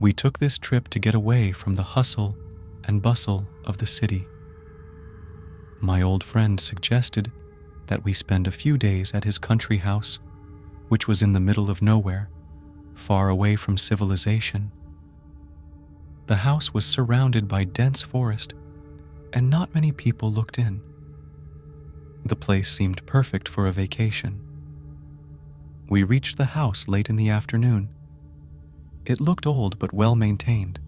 We took this trip to get away from the hustle and bustle of the city. My old friend suggested that we spend a few days at his country house, which was in the middle of nowhere, far away from civilization. The house was surrounded by dense forest, and not many people looked in. The place seemed perfect for a vacation. We reached the house late in the afternoon. It looked old but well maintained.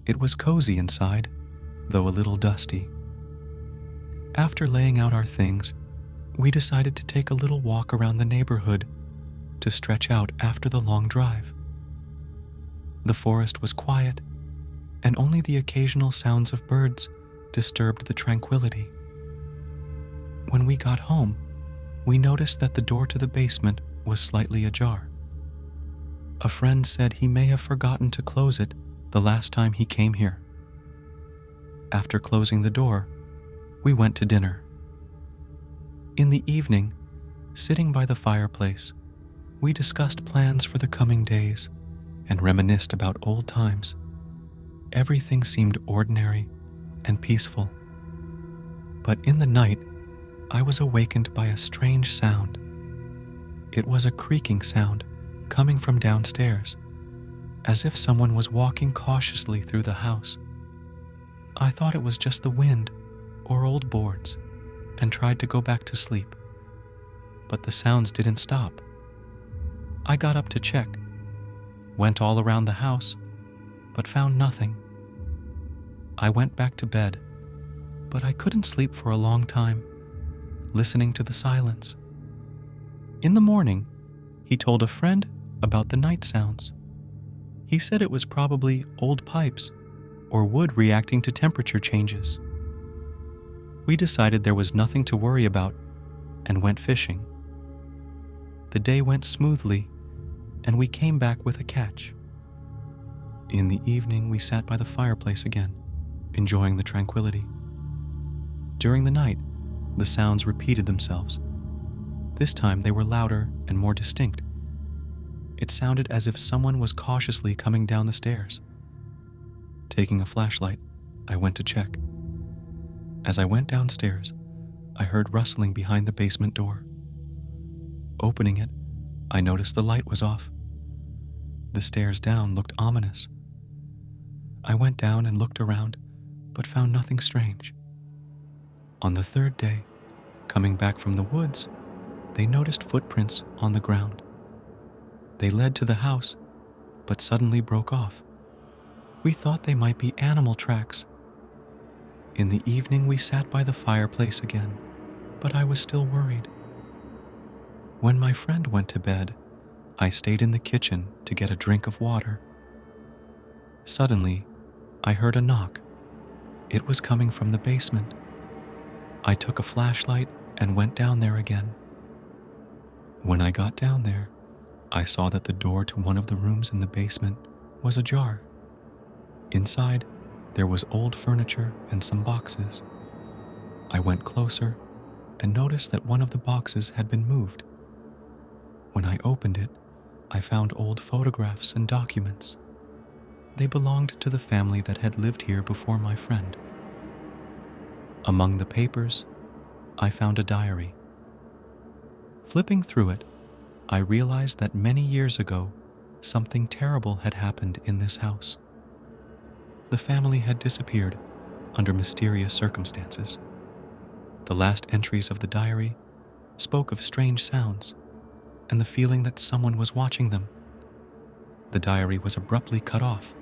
It was cozy inside, though a little dusty. After laying out our things, we decided to take a little walk around the neighborhood to stretch out after the long drive. The forest was quiet, and only the occasional sounds of birds disturbed the tranquility. When we got home, we noticed that the door to the basement was slightly ajar. A friend said he may have forgotten to close it the last time he came here. After closing the door, we went to dinner. In the evening, sitting by the fireplace, we discussed plans for the coming days and reminisced about old times. Everything seemed ordinary and peaceful. But in the night, I was awakened by a strange sound. It was a creaking sound coming from downstairs, as if someone was walking cautiously through the house. I thought it was just the wind or old boards and tried to go back to sleep. But the sounds didn't stop. I got up to check, went all around the house, but found nothing. I went back to bed, but I couldn't sleep for a long time, listening to the silence. In the morning, he told a friend about the night sounds. He said it was probably old pipes or wood reacting to temperature changes. We decided there was nothing to worry about and went fishing. The day went smoothly, and we came back with a catch. In the evening, we sat by the fireplace again, enjoying the tranquility. During the night, the sounds repeated themselves. This time they were louder and more distinct. It sounded as if someone was cautiously coming down the stairs. Taking a flashlight, I went to check. As I went downstairs, I heard rustling behind the basement door. Opening it, I noticed the light was off. The stairs down looked ominous. I went down and looked around, but found nothing strange. On the third day, coming back from the woods, they noticed footprints on the ground. They led to the house, but suddenly broke off. We thought they might be animal tracks. In the evening, we sat by the fireplace again, but I was still worried. When my friend went to bed, I stayed in the kitchen to get a drink of water. Suddenly, I heard a knock. It was coming from the basement. I took a flashlight and went down there again. When I got down there, I saw that the door to one of the rooms in the basement was ajar. Inside, there was old furniture and some boxes. I went closer and noticed that one of the boxes had been moved. When I opened it, I found old photographs and documents. They belonged to the family that had lived here before my friend. Among the papers, I found a diary. Flipping through it, I realized that many years ago, something terrible had happened in this house. The family had disappeared under mysterious circumstances. The last entries of the diary spoke of strange sounds and the feeling that someone was watching them. The diary was abruptly cut off.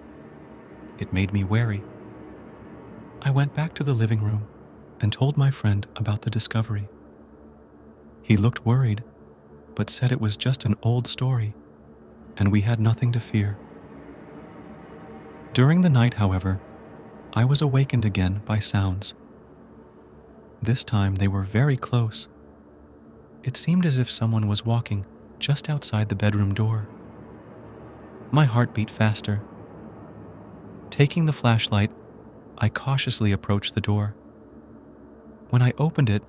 It made me wary. I went back to the living room and told my friend about the discovery. He looked worried, but said it was just an old story, and we had nothing to fear. During the night, however, I was awakened again by sounds. This time they were very close. It seemed as if someone was walking just outside the bedroom door. My heart beat faster. Taking the flashlight, I cautiously approached the door. When I opened it,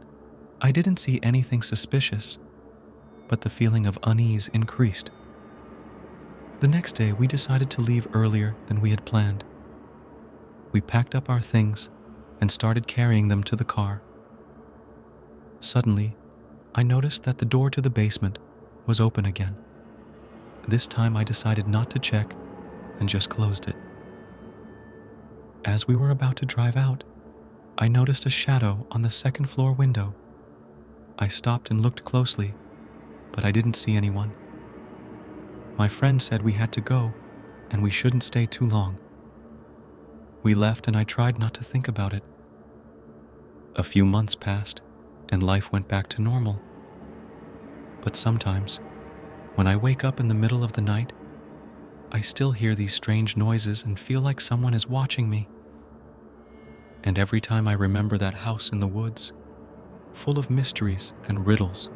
I didn't see anything suspicious, but the feeling of unease increased. The next day, we decided to leave earlier than we had planned. We packed up our things and started carrying them to the car. Suddenly, I noticed that the door to the basement was open again. This time I decided not to check and just closed it. As we were about to drive out, I noticed a shadow on the second floor window. I stopped and looked closely, but I didn't see anyone. My friend said we had to go and we shouldn't stay too long. We left and I tried not to think about it. A few months passed and life went back to normal. But sometimes, when I wake up in the middle of the night, I still hear these strange noises and feel like someone is watching me. And every time I remember that house in the woods, full of mysteries and riddles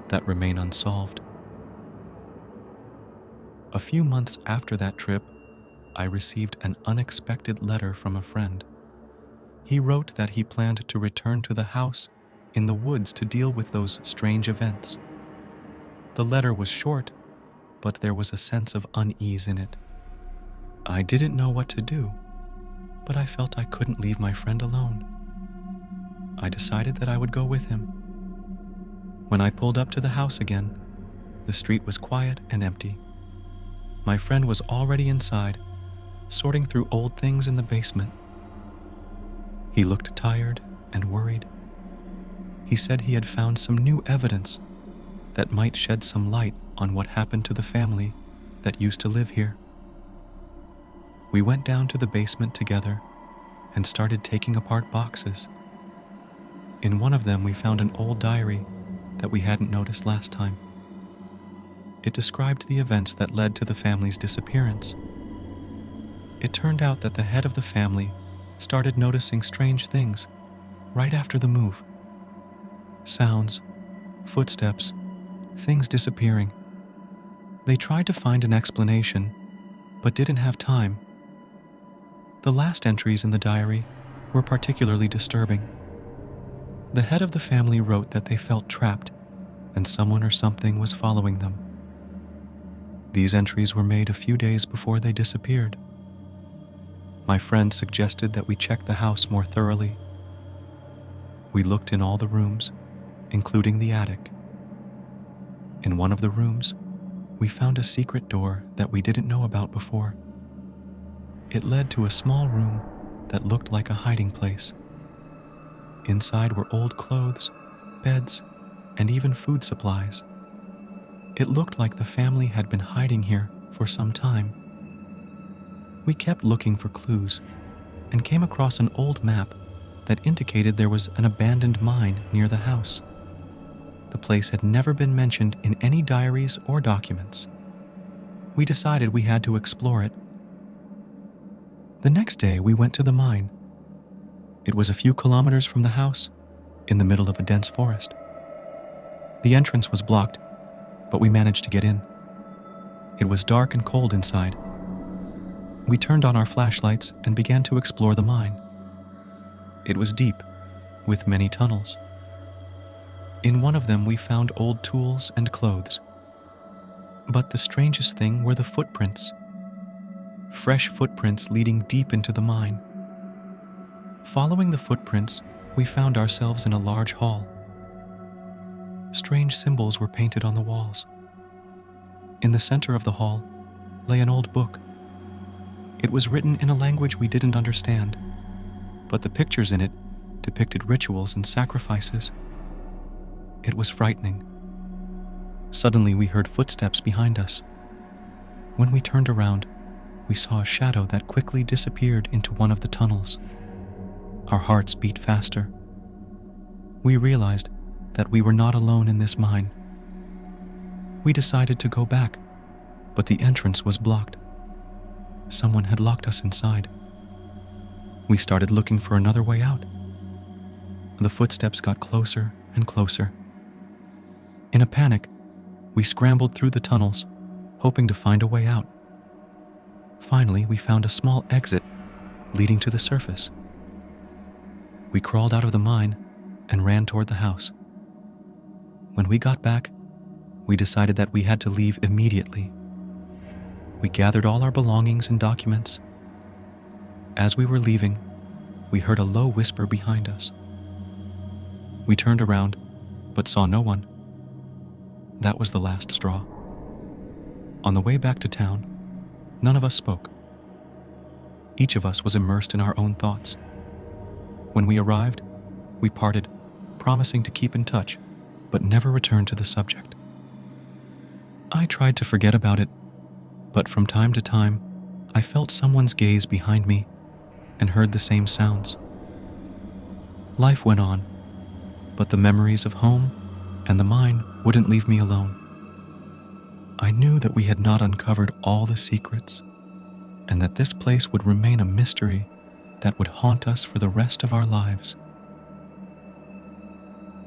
that remain unsolved. A few months after that trip, I received an unexpected letter from a friend. He wrote that he planned to return to the house in the woods to deal with those strange events. The letter was short, but there was a sense of unease in it. I didn't know what to do, but I felt I couldn't leave my friend alone. I decided that I would go with him. When I pulled up to the house again, the street was quiet and empty. My friend was already inside, sorting through old things in the basement. He looked tired and worried. He said he had found some new evidence that might shed some light on what happened to the family that used to live here. We went down to the basement together and started taking apart boxes. In one of them, we found an old diary that we hadn't noticed last time. It described the events that led to the family's disappearance. It turned out that the head of the family started noticing strange things right after the move. Sounds, footsteps, things disappearing. They tried to find an explanation, but didn't have time. The last entries in the diary were particularly disturbing. The head of the family wrote that they felt trapped and someone or something was following them. These entries were made a few days before they disappeared. My friend suggested that we check the house more thoroughly. We looked in all the rooms, including the attic. In one of the rooms, we found a secret door that we didn't know about before. It led to a small room that looked like a hiding place. Inside were old clothes, beds, and even food supplies. It looked like the family had been hiding here for some time. We kept looking for clues and came across an old map that indicated there was an abandoned mine near the house. The place had never been mentioned in any diaries or documents. We decided we had to explore it. The next day, we went to the mine. It was a few kilometers from the house, in the middle of a dense forest. The entrance was blocked, but we managed to get in. It was dark and cold inside. We turned on our flashlights and began to explore the mine. It was deep, with many tunnels. In one of them, we found old tools and clothes. But the strangest thing were the footprints. Fresh footprints leading deep into the mine. Following the footprints, we found ourselves in a large hall. Strange symbols were painted on the walls. In the center of the hall lay an old book. It was written in a language we didn't understand, but the pictures in it depicted rituals and sacrifices. It was frightening. Suddenly, we heard footsteps behind us. When we turned around, we saw a shadow that quickly disappeared into one of the tunnels. Our hearts beat faster. We realized that we were not alone in this mine. We decided to go back, but the entrance was blocked. Someone had locked us inside. We started looking for another way out. The footsteps got closer and closer. In a panic, we scrambled through the tunnels, hoping to find a way out. Finally, we found a small exit leading to the surface. We crawled out of the mine and ran toward the house. When we got back, we decided that we had to leave immediately. We gathered all our belongings and documents. As we were leaving, we heard a low whisper behind us. We turned around, but saw no one. That was the last straw. On the way back to town, none of us spoke. Each of us was immersed in our own thoughts. When we arrived, we parted, promising to keep in touch, but never returned to the subject. I tried to forget about it, but from time to time, I felt someone's gaze behind me and heard the same sounds. Life went on, but the memories of home and the mine wouldn't leave me alone. I knew that we had not uncovered all the secrets, and that this place would remain a mystery that would haunt us for the rest of our lives.